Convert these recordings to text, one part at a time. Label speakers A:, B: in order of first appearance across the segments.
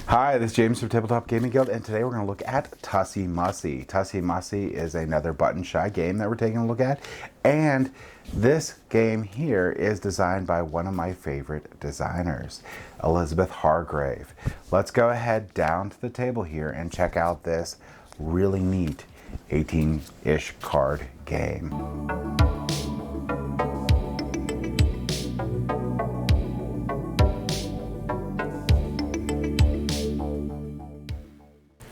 A: Hi, this is James from Tabletop Gaming Guild, and today we're going to look at Tussie Mussie. Tussie Mussie is another button shy game that we're taking a look at, and this game here is designed by one of my favorite designers, Elizabeth Hargrave. Let's go ahead down to the table here and check out this really neat 18-ish card game.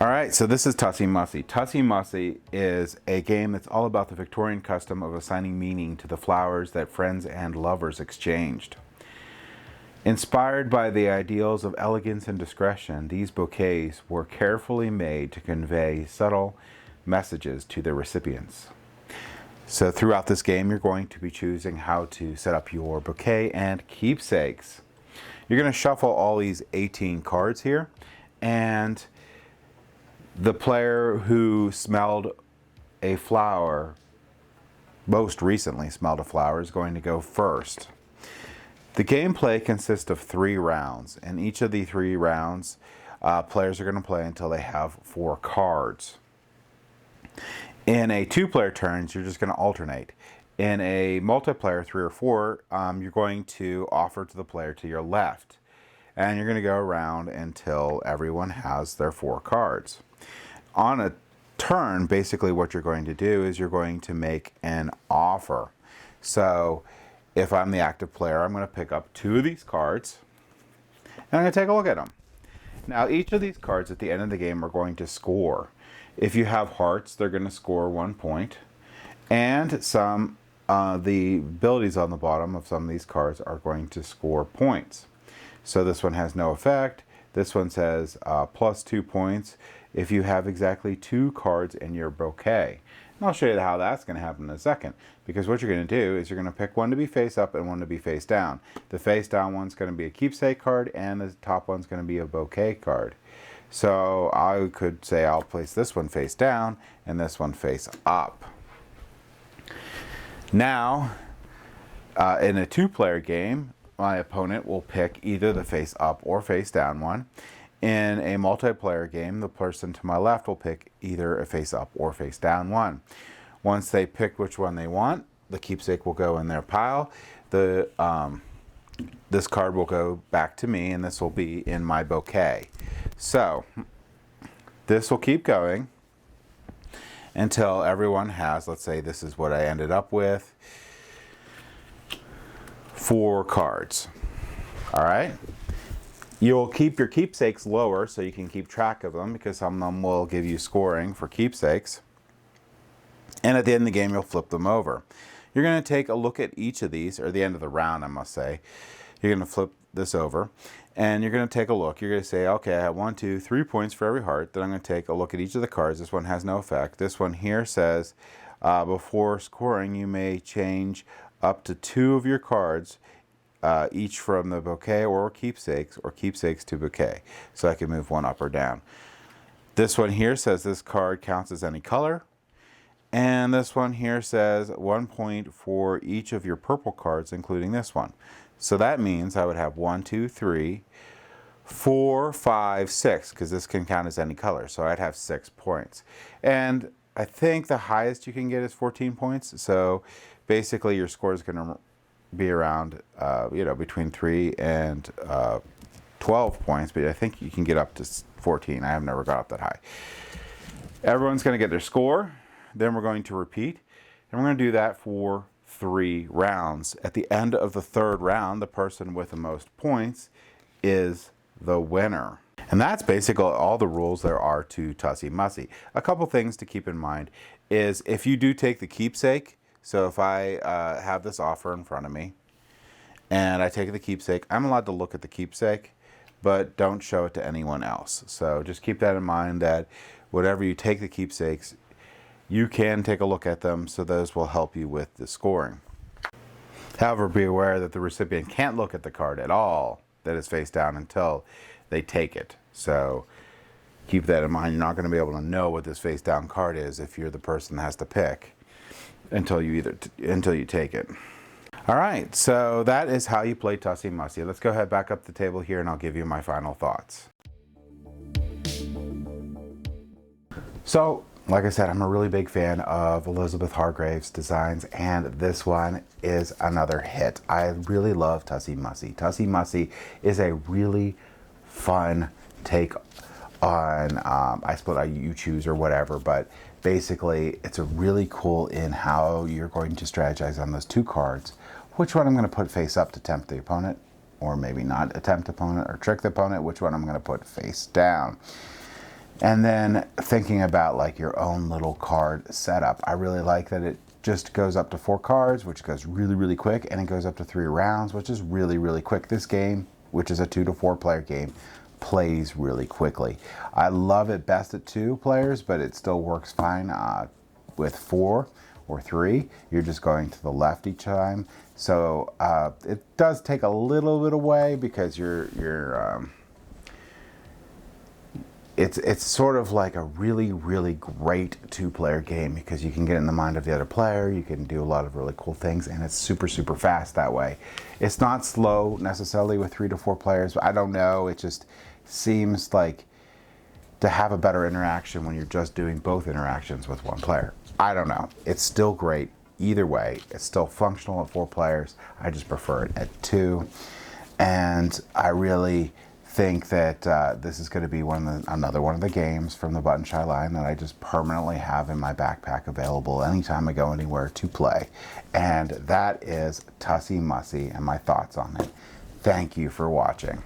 A: Alright, so this is Tussie Mussie. Tussie Mussie is a game that's all about the Victorian custom of assigning meaning to the flowers that friends and lovers exchanged. Inspired by the ideals of elegance and discretion, these bouquets were carefully made to convey subtle messages to their recipients. So throughout this game, you're going to be choosing how to set up your bouquet and keepsakes. You're going to shuffle all these 18 cards here, and the player who smelled a flower, most recently smelled a flower, is going to go first. The gameplay consists of 3 rounds, and each of the 3 rounds, players are going to play until they have 4 cards. In a 2-player turns, you're just going to alternate. In a multiplayer 3 or 4, you're going to offer to the player to your left, and you're going to go around until everyone has their 4 cards. On a turn, basically what you're going to do is you're going to make an offer. So if I'm the active player, I'm going to pick up 2 of these cards and I'm going to take a look at them. Now each of these cards at the end of the game are going to score. If you have hearts, they're going to score 1 point, and the abilities on the bottom of some of these cards are going to score points. So this one has no effect. This one says plus 2 points if you have exactly 2 cards in your bouquet. And I'll show you how that's going to happen in a second, because what you're going to do is you're going to pick one to be face up and one to be face down. The face down one's going to be a keepsake card, and the top one's going to be a bouquet card. So I could say I'll place this one face down and this one face up. Now, in a 2-player game, my opponent will pick either the face up or face down one. In a multiplayer game, the person to my left will pick either a face up or face down one. Once they pick which one they want, the keepsake will go in their pile. This card will go back to me, and this will be in my bouquet. So this will keep going until everyone has, let's say this is what I ended up with, 4 cards. All right. You'll keep your keepsakes lower so you can keep track of them, because some of them will give you scoring for keepsakes. And at the end of the game, you'll flip them over. You're going to take a look at each of these, or the end of the round, I must say. You're going to flip this over, and you're going to take a look. You're going to say, okay, I have 1, 2, 3 points for every heart. Then I'm going to take a look at each of the cards. This one has no effect. This one here says, before scoring, you may change up to 2 of your cards, each from the bouquet or keepsakes to bouquet. So I can move one up or down. This one here says this card counts as any color. And this one here says 1 point for each of your purple cards, including this one. So that means I would have 1, 2, 3, 4, 5, 6, because this can count as any color. So I'd have 6 points. And I think the highest you can get is 14 points. So basically your score is going to be around, between 3 and 12 points, but I think you can get up to 14. I have never got up that high. Everyone's going to get their score. Then we're going to repeat, and we're going to do that for 3 rounds. At the end of the 3rd round, the person with the most points is the winner. And that's basically all the rules there are to Tussie Mussie. A couple things to keep in mind is if you do take the keepsake, so if I have this offer in front of me and I take the keepsake, I'm allowed to look at the keepsake, but don't show it to anyone else. So just keep that in mind, that whatever you take the keepsakes, you can take a look at them, so those will help you with the scoring. However, be aware that the recipient can't look at the card at all that is face down until they take it. So keep that in mind. You're not going to be able to know what this face down card is if you're the person that has to pick until you take it. All right, so that is how you play Tussie Mussie. Let's go ahead back up the table here, and I'll give you my final thoughts. So, like I said, I'm a really big fan of Elizabeth Hargrave's designs, and this one is another hit. I really love Tussie Mussie. Tussie Mussie is a really fun take on I split out you choose or whatever, but basically it's a really cool in how you're going to strategize on those 2 cards. Which one I'm going to put face up to tempt the opponent, or maybe not attempt opponent or trick the opponent, which one I'm going to put face down. And then thinking about like your own little card setup. I really like that it just goes up to 4 cards, which goes really, really quick, and it goes up to 3 rounds, which is really, really quick. This game, which is a 2 to 4 player game, plays really quickly. I love it best at 2 players, but it still works fine with 4 or 3. You're just going to the left each time. So it does take a little bit away because it's sort of like a really, really great 2-player game because you can get in the mind of the other player, you can do a lot of really cool things, and it's super, super fast that way. It's not slow necessarily with 3 to 4 players, but I don't know, it just seems like to have a better interaction when you're just doing both interactions with 1 player. I don't know. It's still great either way. It's still functional at 4 players. I just prefer it at 2. And I really think that this is going to be another one of the games from the Button Shy line that I just permanently have in my backpack available anytime I go anywhere to play. And that is Tussie Mussie and my thoughts on it. Thank you for watching.